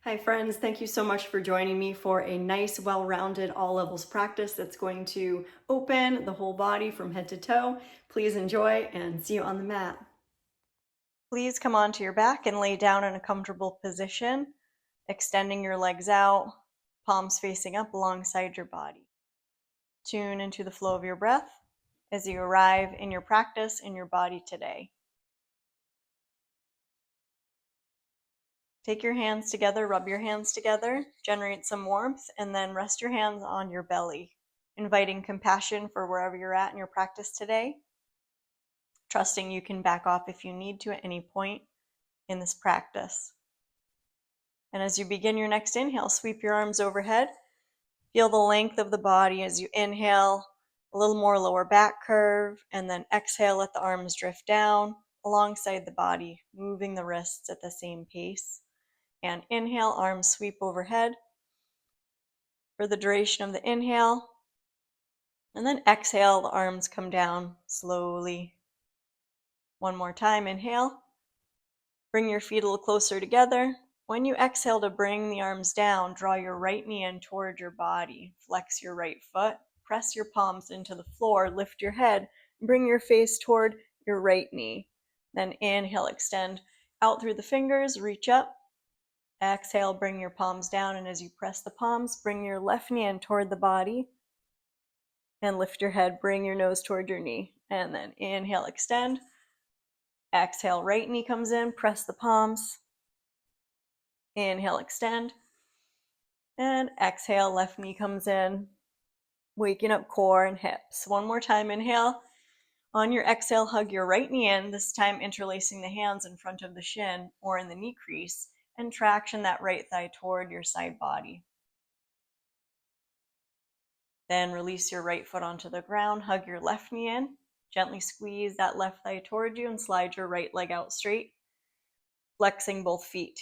Hi friends, thank you so much for joining me for a nice, well-rounded, all levels practice that's going to open the whole body from head to toe. Please enjoy and see you on the mat. Please come onto your back and lay down in a comfortable position, extending your legs out, palms facing up alongside your body. Tune into the flow of your breath as you arrive in your practice in your body today. Take your hands together, rub your hands together, generate some warmth, and then rest your hands on your belly, inviting compassion for wherever you're at in your practice today, trusting you can back off if you need to at any point in this practice. And as you begin your next inhale, sweep your arms overhead. Feel the length of the body as you inhale, a little more lower back curve, and then exhale, let the arms drift down alongside the body, moving the wrists at the same pace. And inhale, arms sweep overhead for the duration of the inhale. And then exhale, the arms come down slowly. One more time, inhale. Bring your feet a little closer together. When you exhale to bring the arms down, draw your right knee in toward your body. Flex your right foot. Press your palms into the floor. Lift your head. Bring your face toward your right knee. Then inhale, extend out through the fingers. Reach up. Exhale, bring your palms down, and as you press the palms, bring your left knee in toward the body and lift your head, bring your nose toward your knee, and then inhale, extend. Exhale, right knee comes in, press the palms. Inhale, extend. And exhale, left knee comes in, waking up core and hips. One more time, inhale. On your exhale, hug your right knee in, this time interlacing the hands in front of the shin or in the knee crease, and traction that right thigh toward your side body. Then release your right foot onto the ground, hug your left knee in, gently squeeze that left thigh toward you and slide your right leg out straight, flexing both feet.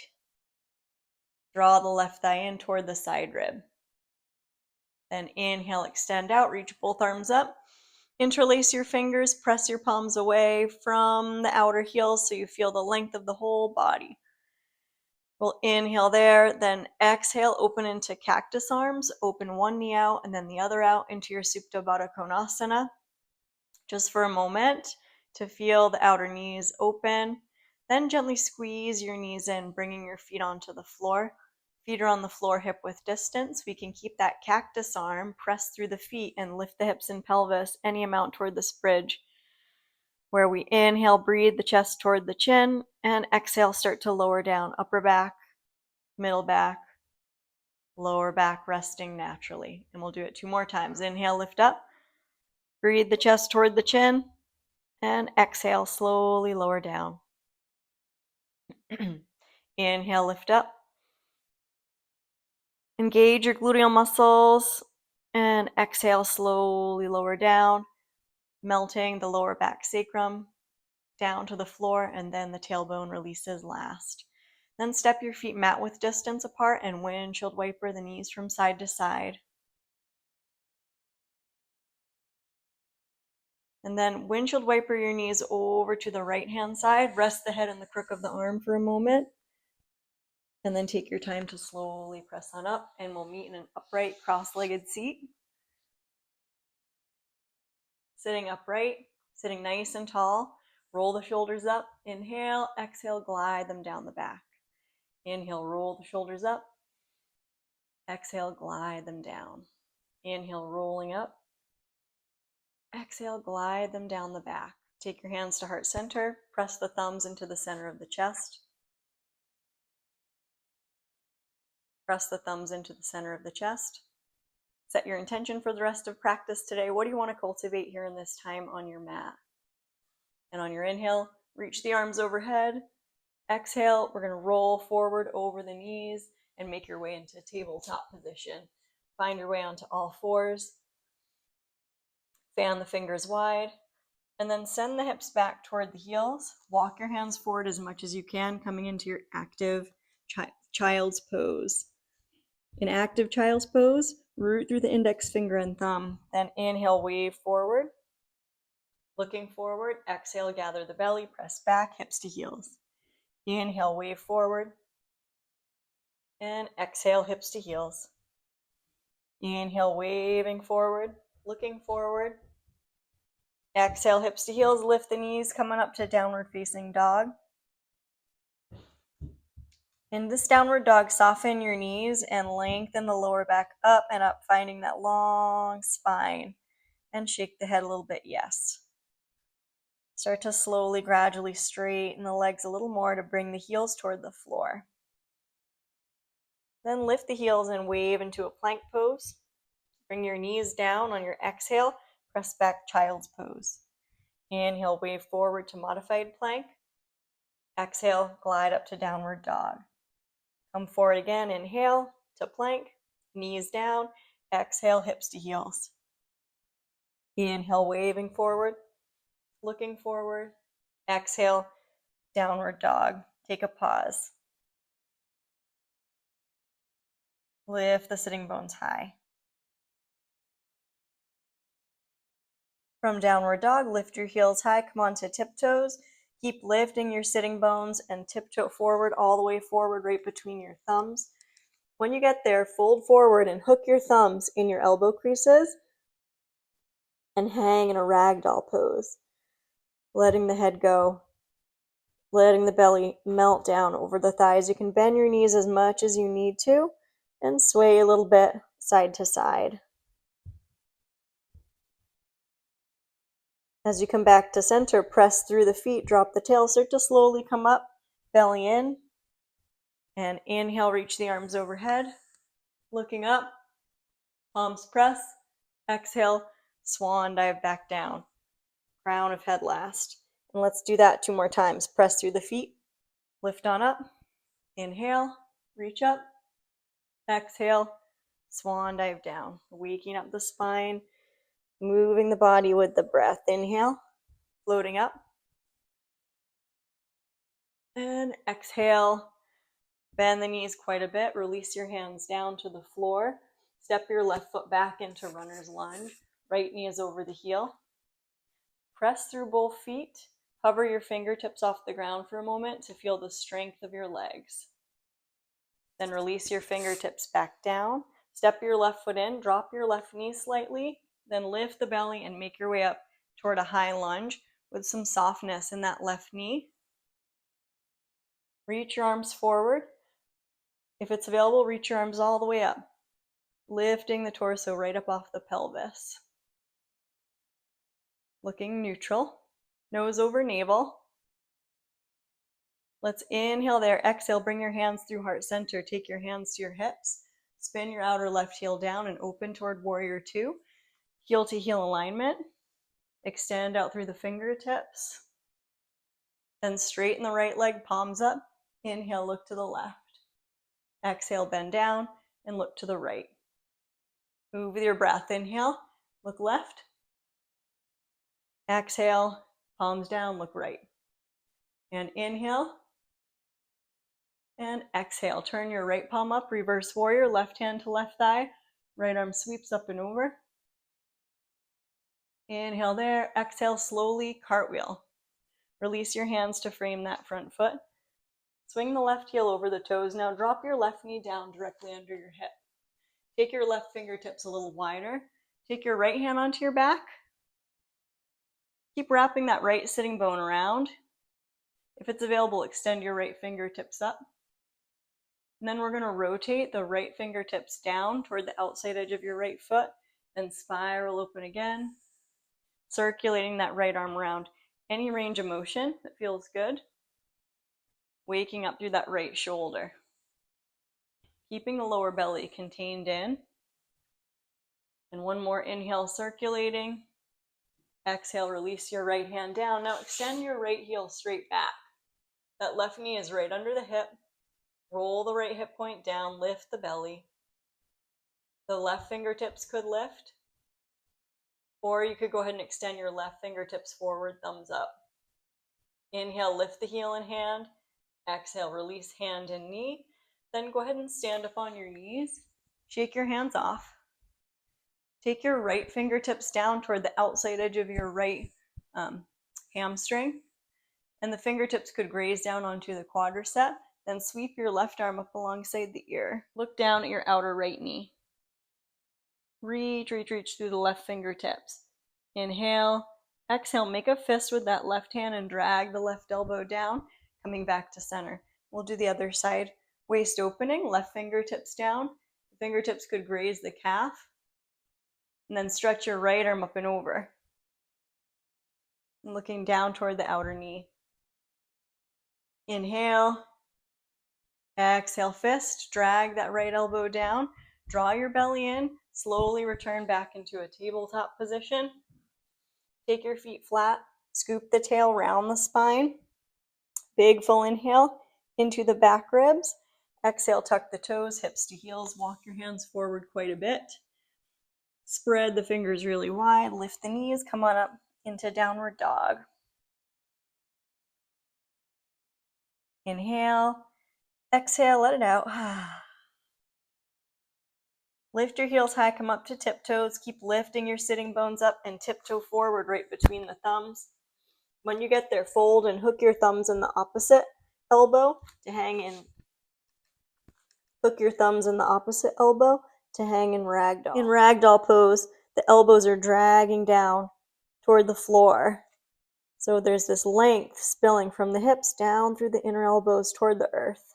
Draw the left thigh in toward the side rib. Then inhale, extend out, reach both arms up. Interlace your fingers, press your palms away from the outer heels so you feel the length of the whole body. We'll inhale there, then exhale, open into cactus arms, open one knee out and then the other out into your Supta Baddha Konasana. Just for a moment to feel the outer knees open. Then gently squeeze your knees in, bringing your feet onto the floor. Feet are on the floor hip width distance. We can keep that cactus arm, press through the feet and lift the hips and pelvis any amount toward this bridge. Where we inhale, breathe the chest toward the chin, and exhale, start to lower down, upper back, middle back, lower back, resting naturally. And we'll do it 2 more times. Inhale, lift up, breathe the chest toward the chin, and exhale, slowly lower down. Inhale, lift up. Engage your gluteal muscles, and exhale, slowly lower down, melting the lower back sacrum down to the floor, and then the tailbone releases last. Then step your feet mat width distance apart and windshield wiper the knees from side to side. And then windshield wiper your knees over to the right hand side. Rest the head in the crook of the arm for a moment. And then take your time to slowly press on up, and we'll meet in an upright cross-legged seat. Sitting upright, sitting nice and tall. Roll the shoulders up. Inhale, exhale, glide them down the back. Inhale, roll the shoulders up. Exhale, glide them down. Inhale, rolling up. Exhale, glide them down the back. Take your hands to heart center. Press the thumbs into the center of the chest. Press the thumbs into the center of the chest. Set your intention for the rest of practice today. What do you want to cultivate here in this time on your mat? And on your inhale, reach the arms overhead. Exhale, we're going to roll forward over the knees and make your way into tabletop position. Find your way onto all fours. Fan the fingers wide. And then send the hips back toward the heels. Walk your hands forward as much as you can, coming into your active child's pose. In active child's pose, root through the index finger and thumb. Then inhale, wave forward. Looking forward, exhale, gather the belly, press back, hips to heels. Inhale, wave forward. And exhale, hips to heels. Inhale, waving forward, looking forward. Exhale, hips to heels, lift the knees, coming up to downward facing dog. In this downward dog, soften your knees and lengthen the lower back up and up, finding that long spine. And shake the head a little bit, yes. Start to slowly, gradually straighten the legs a little more to bring the heels toward the floor. Then lift the heels and wave into a plank pose. Bring your knees down on your exhale, press back child's pose. Inhale, wave forward to modified plank. Exhale, glide up to downward dog. Come forward again, inhale to plank, knees down. Exhale, hips to heels. Inhale, waving forward, looking forward. Exhale, downward dog. Take a pause. Lift the sitting bones high. From downward dog, lift your heels high, come onto tiptoes. Keep lifting your sitting bones and tiptoe forward, all the way forward, right between your thumbs. When you get there, fold forward and hook your thumbs in your elbow creases and hang in a ragdoll pose, letting the head go, letting the belly melt down over the thighs. You can bend your knees as much as you need to and sway a little bit side to side. As you come back to center, press through the feet, drop the tail, start to slowly come up, belly in, and inhale, reach the arms overhead, looking up, palms press, exhale, swan dive back down, crown of head last. And let's do that 2 more times. Press through the feet, lift on up, inhale, reach up, exhale, swan dive down, waking up the spine, moving the body with the breath. Inhale, floating up, and exhale, bend the knees quite a bit, release your hands down to the floor, step your left foot back into runner's lunge, right knee is over the heel, press through both feet, hover your fingertips off the ground for a moment to feel the strength of your legs. Then release your fingertips back down, step your left foot in, drop your left knee slightly, then lift the belly and make your way up toward a high lunge with some softness in that left knee. Reach your arms forward. If it's available, reach your arms all the way up, lifting the torso right up off the pelvis. Looking neutral, nose over navel. Let's inhale there, exhale, bring your hands through heart center, take your hands to your hips, spin your outer left heel down and open toward warrior 2, heel to heel alignment, extend out through the fingertips, then straighten the right leg, palms up, inhale, look to the left, exhale, bend down and look to the right. Move with your breath, inhale, look left, exhale, palms down, look right, and inhale, and exhale. Turn your right palm up, reverse warrior, left hand to left thigh, right arm sweeps up and over. Inhale there, exhale, slowly cartwheel. Release your hands to frame that front foot. Swing the left heel over the toes. Now drop your left knee down directly under your hip. Take your left fingertips a little wider. Take your right hand onto your back. Keep wrapping that right sitting bone around. If it's available, extend your right fingertips up. And then we're going to rotate the right fingertips down toward the outside edge of your right foot, then spiral open again, circulating that right arm around. Any range of motion that feels good. Waking up through that right shoulder. Keeping the lower belly contained in. And one more inhale, circulating. Exhale, release your right hand down. Now extend your right heel straight back. That left knee is right under the hip. Roll the right hip point down, lift the belly. The left fingertips could lift. Or you could go ahead and extend your left fingertips forward, thumbs up. Inhale, lift the heel and hand. Exhale, release hand and knee. Then go ahead and stand up on your knees. Shake your hands off. Take your right fingertips down toward the outside edge of your right hamstring. And the fingertips could graze down onto the quadricep. Then sweep your left arm up alongside the ear. Look down at your outer right knee. Reach through the left fingertips. Inhale, exhale, make a fist with that left hand and drag the left elbow down, coming back to center. We'll do the other side. Waist opening, left fingertips down. The fingertips could graze the calf. And then stretch your right arm up and over. And looking down toward the outer knee. Inhale, exhale, fist, drag that right elbow down, draw your belly in, slowly return back into a tabletop position. Take your feet flat, scoop the tail round the spine. Big full inhale into the back ribs. Exhale, tuck the toes, hips to heels, walk your hands forward quite a bit. Spread the fingers really wide, lift the knees, come on up into downward dog. Inhale, exhale, let it out. Lift your heels high, come up to tiptoes. Keep lifting your sitting bones up and tiptoe forward right between the thumbs. When you get there, fold and hook your thumbs in the opposite elbow to hang in. Hook your thumbs in the opposite elbow to hang in ragdoll. In ragdoll pose, the elbows are dragging down toward the floor. So there's this length spilling from the hips down through the inner elbows toward the earth.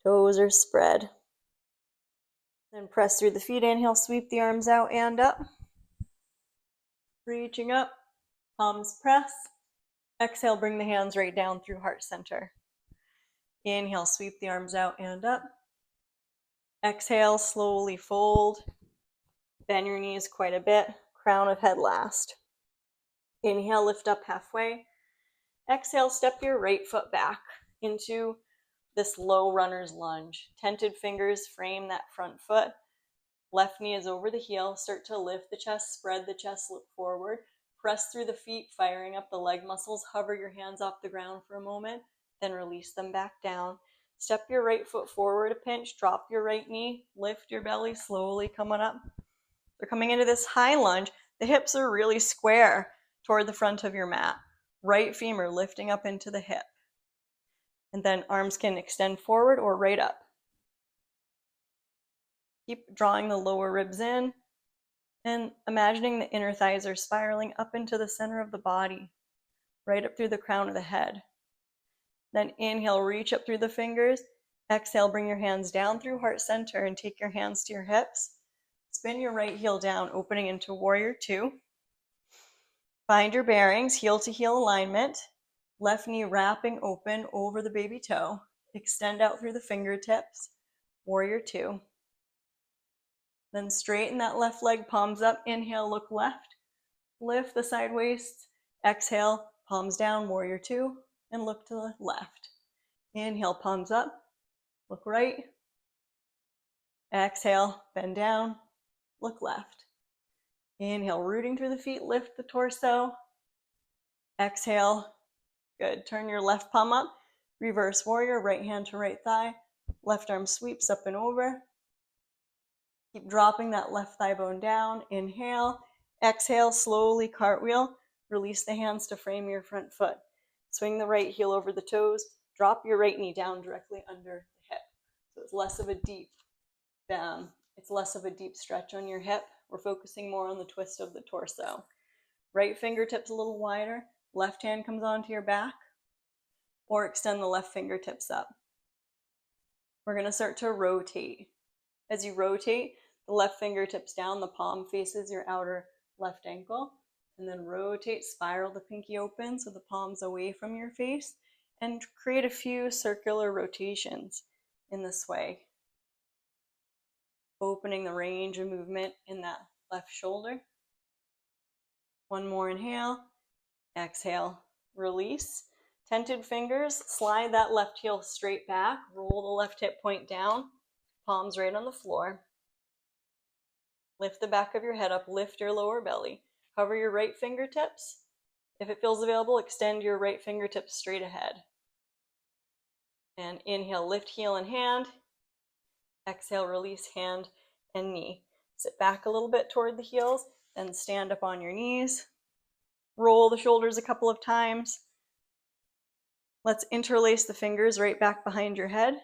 Toes are spread. Then press through the feet. Inhale, sweep the arms out and up. Reaching up, palms press. Exhale, bring the hands right down through heart center. Inhale, sweep the arms out and up. Exhale, slowly fold. Bend your knees quite a bit. Crown of head last. Inhale, lift up halfway. Exhale, step your right foot back into this low runner's lunge. Tented fingers frame that front foot. Left knee is over the heel. Start to lift the chest, spread the chest, look forward. Press through the feet, firing up the leg muscles. Hover your hands off the ground for a moment, then release them back down. Step your right foot forward a pinch, drop your right knee, lift your belly, slowly coming up. We're coming into this high lunge. The hips are really square toward the front of your mat. Right femur lifting up into the hip. And then arms can extend forward or right up. Keep drawing the lower ribs in and imagining the inner thighs are spiraling up into the center of the body, right up through the crown of the head. Then inhale, reach up through the fingers. Exhale, bring your hands down through heart center and take your hands to your hips. Spin your right heel down, opening into warrior two. Find your bearings, heel to heel alignment. Left knee wrapping open over the baby toe. Extend out through the fingertips. Warrior two. Then straighten that left leg, palms up. Inhale, look left. Lift the side waist. Exhale, palms down, warrior two, and look to the left. Inhale, palms up. Look right. Exhale, bend down. Look left. Inhale, rooting through the feet, lift the torso. Exhale. Good. Turn your left palm up. Reverse warrior, right hand to right thigh. Left arm sweeps up and over. Keep dropping that left thigh bone down. Inhale. Exhale, slowly cartwheel. Release the hands to frame your front foot. Swing the right heel over the toes. Drop your right knee down directly under the hip. So it's less of a deep stretch on your hip. We're focusing more on the twist of the torso. Right fingertips a little wider. Left hand comes onto your back. Or extend the left fingertips up. We're going to start to rotate. As you rotate, the left fingertips down, the palm faces your outer left ankle. And then rotate, spiral the pinky open so the palm's away from your face. And create a few circular rotations in this way. Opening the range of movement in that left shoulder. One more inhale. Exhale. Release. Tented fingers, slide that left heel straight back, roll the left hip point down, palms right on the floor. Lift the back of your head up, lift your lower belly. Cover your right fingertips. If it feels available, extend your right fingertips straight ahead. And inhale, lift heel and hand. Exhale, release hand and knee. Sit back a little bit toward the heels, then stand up on your knees. Roll the shoulders a couple of times. Let's interlace the fingers right back behind your head.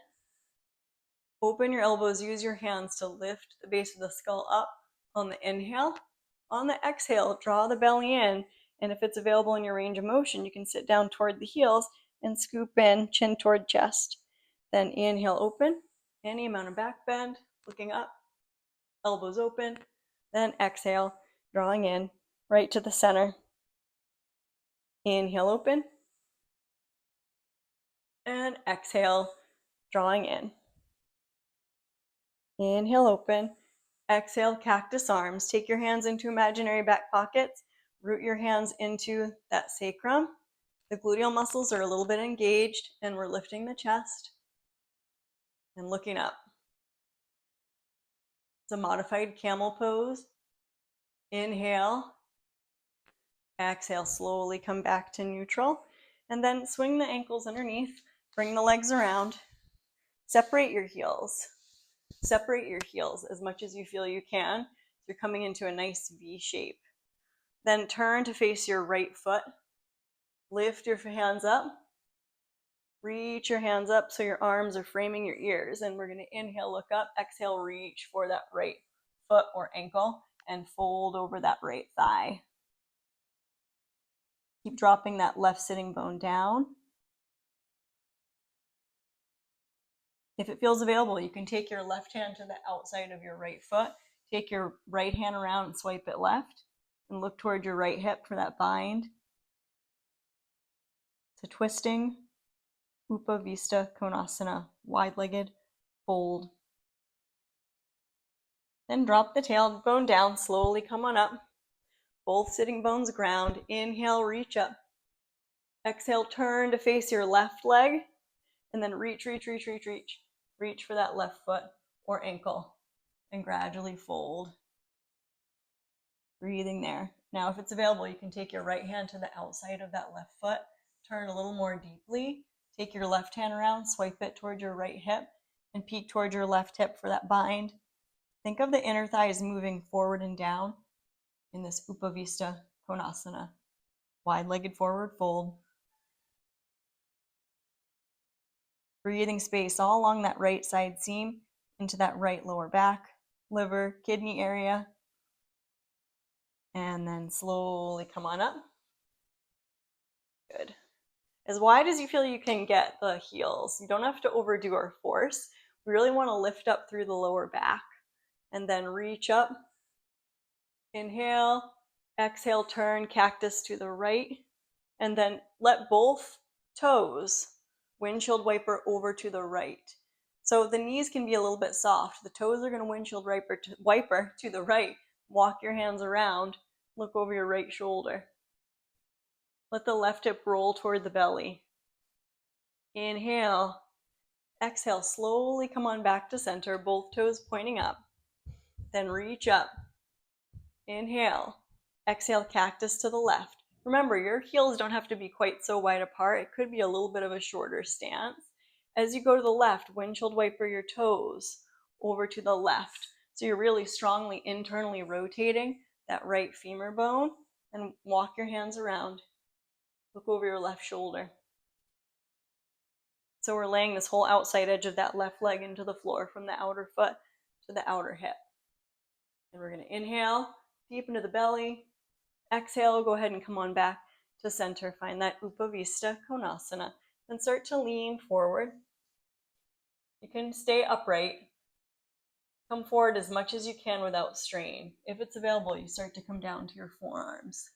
Open your elbows, use your hands to lift the base of the skull up on the inhale. On the exhale, draw the belly in, and if it's available in your range of motion, you can sit down toward the heels and scoop in, chin toward chest. Then inhale, open, any amount of back bend, looking up, elbows open. Then exhale, drawing in, right to the center. Inhale, open, and exhale, drawing in. Inhale, open. Exhale, cactus arms. Take your hands into imaginary back pockets. Root your hands into that sacrum. The gluteal muscles are a little bit engaged, and we're lifting the chest and looking up. It's a modified camel pose. Inhale. Exhale, slowly come back to neutral. And then swing the ankles underneath. Bring the legs around. Separate your heels. Separate your heels as much as you feel you can. You're coming into a nice V shape. Then turn to face your right foot. Lift your hands up. Reach your hands up so your arms are framing your ears. And we're going to inhale, look up. Exhale, reach for that right foot or ankle and fold over that right thigh. Keep dropping that left sitting bone down. If it feels available, you can take your left hand to the outside of your right foot. Take your right hand around and swipe it left. And look toward your right hip for that bind. So twisting, Upavista Konasana, wide-legged fold. Then drop the tailbone down, slowly come on up. Both sitting bones ground. Inhale, reach up. Exhale, turn to face your left leg. And then reach. Reach for that left foot or ankle. And gradually fold. Breathing there. Now, if it's available, you can take your right hand to the outside of that left foot. Turn a little more deeply. Take your left hand around, swipe it toward your right hip, and peek toward your left hip for that bind. Think of the inner thighs moving forward and down in this Upavista Konasana. Wide-legged forward fold. Breathing space all along that right side seam into that right lower back, liver, kidney area. And then slowly come on up. Good. As wide as you feel you can get the heels. You don't have to overdo or force. We really want to lift up through the lower back. And then reach up. Inhale. Exhale, turn cactus to the right. And then let both toes windshield wiper over to the right. So the knees can be a little bit soft. The toes are going to windshield wiper to the right. Walk your hands around. Look over your right shoulder. Let the left hip roll toward the belly. Inhale. Exhale, slowly come on back to center, both toes pointing up. Then reach up. Inhale. Exhale, cactus to the left. Remember, your heels don't have to be quite so wide apart. It could be a little bit of a shorter stance. As you go to the left, windshield wiper your toes over to the left. So you're really strongly internally rotating that right femur bone, and walk your hands around. Look over your left shoulder. So we're laying this whole outside edge of that left leg into the floor from the outer foot to the outer hip. And we're going to inhale deep into the belly. Exhale, go ahead and come on back to center. Find that Upavista Konasana. Then start to lean forward. You can stay upright. Come forward as much as you can without strain. If it's available, you start to come down to your forearms.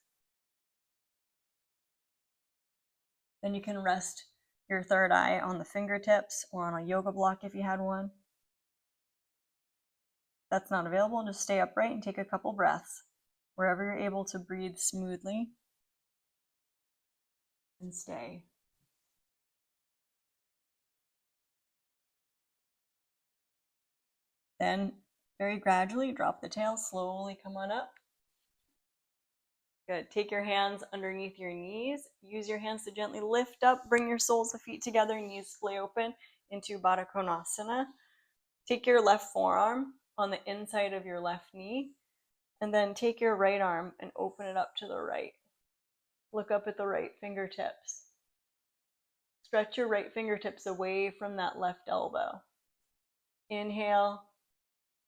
Then you can rest your third eye on the fingertips or on a yoga block if you had one. If that's not available, just stay upright and take a couple breaths. Wherever you're able to breathe smoothly, and stay. Then very gradually drop the tail, slowly come on up. Good. Take your hands underneath your knees. Use your hands to gently lift up. Bring your soles of feet together, knees splay open into Baddha Konasana. Take your left forearm on the inside of your left knee, and then take your right arm and open it up to the right. Look up at the right fingertips. Stretch your right fingertips away from that left elbow. Inhale,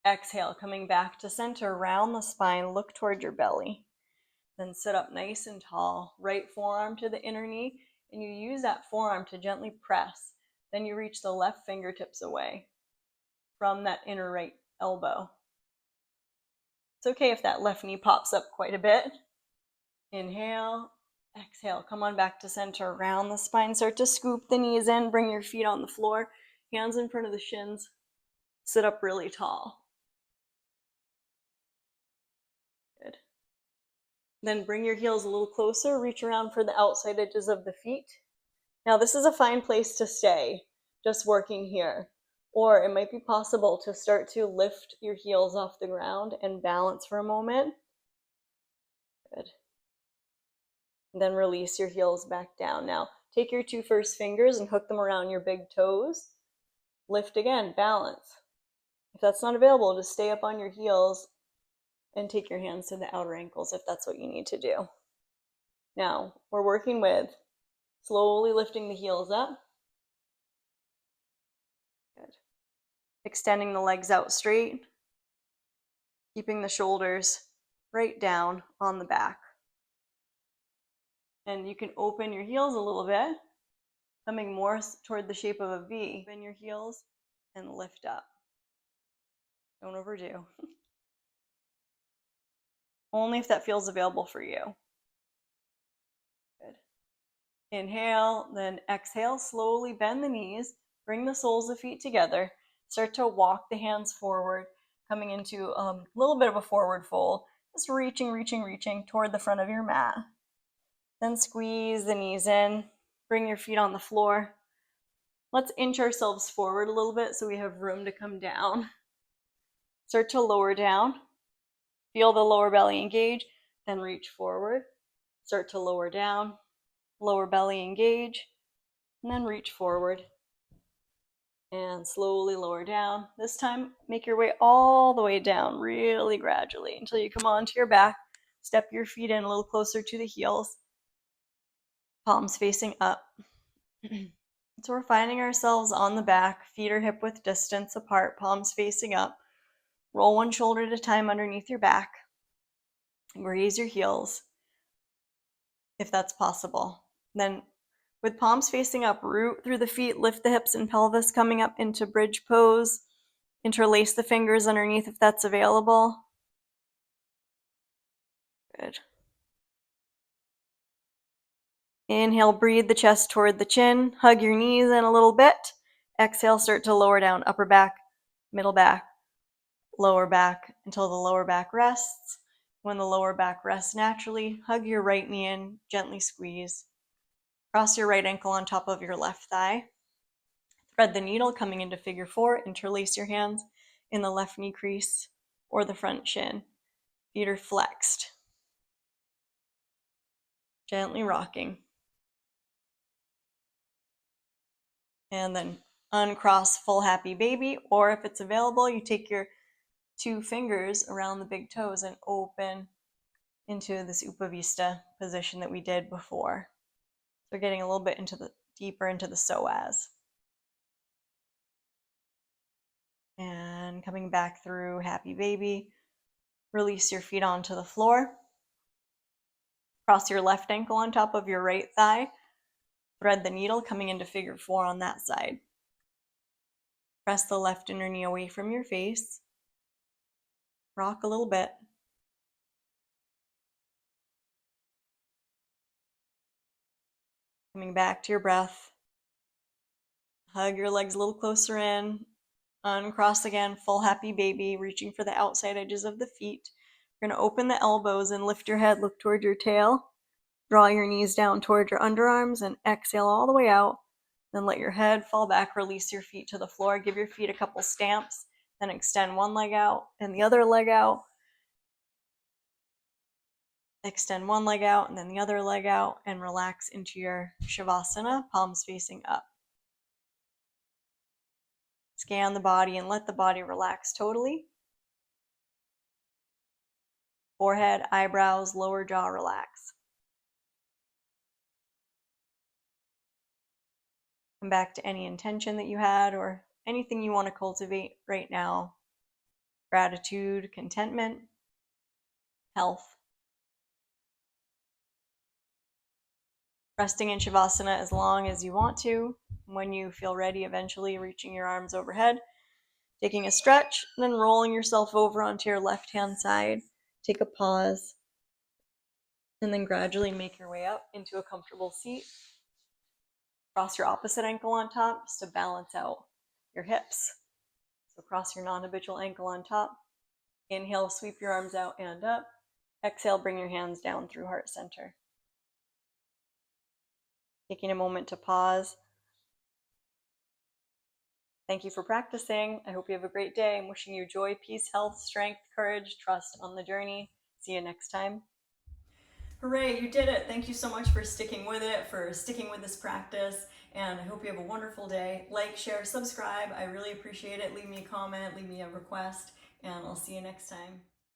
exhale, coming back to center, round the spine, look toward your belly. Then sit up nice and tall, right forearm to the inner knee, and you use that forearm to gently press. Then you reach the left fingertips away from that inner right elbow. It's okay if that left knee pops up quite a bit. Inhale, exhale, come on back to center, round the spine, start to scoop the knees in, bring your feet on the floor, hands in front of the shins, sit up really tall. Good. Then bring your heels a little closer, reach around for the outside edges of the feet. Now this is a fine place to stay, just working here. Or it might be possible to start to lift your heels off the ground and balance for a moment. Good. And then release your heels back down. Now take your two first fingers and hook them around your big toes. Lift again, balance. If that's not available, just stay up on your heels and take your hands to the outer ankles if that's what you need to do. Now, we're working with slowly lifting the heels up. Good. Extending the legs out straight. Keeping the shoulders right down on the back. And you can open your heels a little bit, coming more toward the shape of a V. Open your heels and lift up. Don't overdo. Only if that feels available for you. Good. Inhale, then exhale, slowly bend the knees, bring the soles of feet together, start to walk the hands forward, coming into a little bit of a forward fold, just reaching toward the front of your mat. Then squeeze the knees in, bring your feet on the floor. Let's inch ourselves forward a little bit so we have room to come down. Start to lower down. Feel the lower belly engage, then reach forward. Start to lower down, lower belly engage, and then reach forward. And slowly lower down. This time, make your way all the way down, really gradually, until you come onto your back. Step your feet in a little closer to the heels. Palms facing up. So we're finding ourselves on the back, feet are hip width distance apart, palms facing up. Roll one shoulder at a time underneath your back. Raise your heels, if that's possible. Then with palms facing up, root through the feet, lift the hips and pelvis, coming up into bridge pose. Interlace the fingers underneath if that's available. Good. Inhale, breathe the chest toward the chin. Hug your knees in a little bit. Exhale, start to lower down, upper back, middle back, lower back, until the lower back rests. When the lower back rests naturally, hug your right knee in, gently squeeze. Cross your right ankle on top of your left thigh. Thread the needle coming into figure four. Interlace your hands in the left knee crease or the front shin. Feet are flexed. Gently rocking. And then uncross full happy baby, or if it's available, you take your two fingers around the big toes and open into this Upavista position that we did before. So we're getting a little bit deeper into the psoas. And coming back through happy baby, release your feet onto the floor. Cross your left ankle on top of your right thigh. Thread the needle coming into figure four on that side. Press the left inner knee away from your face. Rock a little bit. Coming back to your breath. Hug your legs a little closer in. Uncross again, full happy baby, reaching for the outside edges of the feet. You're going to open the elbows and lift your head, look toward your tail. Draw your knees down toward your underarms and exhale all the way out. Then let your head fall back, release your feet to the floor. Give your feet a couple stamps, then extend one leg out and the other leg out. Extend one leg out and then the other leg out, and relax into your Shavasana, palms facing up. Scan the body and let the body relax totally. Forehead, eyebrows, lower jaw relax. Come back to any intention that you had or anything you want to cultivate right now. Gratitude, contentment, health. Resting in Shavasana as long as you want to. When you feel ready, eventually reaching your arms overhead, taking a stretch, and then rolling yourself over onto your left-hand side. Take a pause, and then gradually make your way up into a comfortable seat. Cross your opposite ankle on top just to balance out your hips. So cross your non-habitual ankle on top. Inhale, sweep your arms out and up. Exhale, bring your hands down through heart center. Taking a moment to pause. Thank you for practicing. I hope you have a great day. I'm wishing you joy, peace, health, strength, courage, trust on the journey. See you next time. Hooray, you did it. Thank you so much for sticking with it, for sticking with this practice, and I hope you have a wonderful day. Like, share, subscribe. I really appreciate it. Leave me a comment, leave me a request, and I'll see you next time.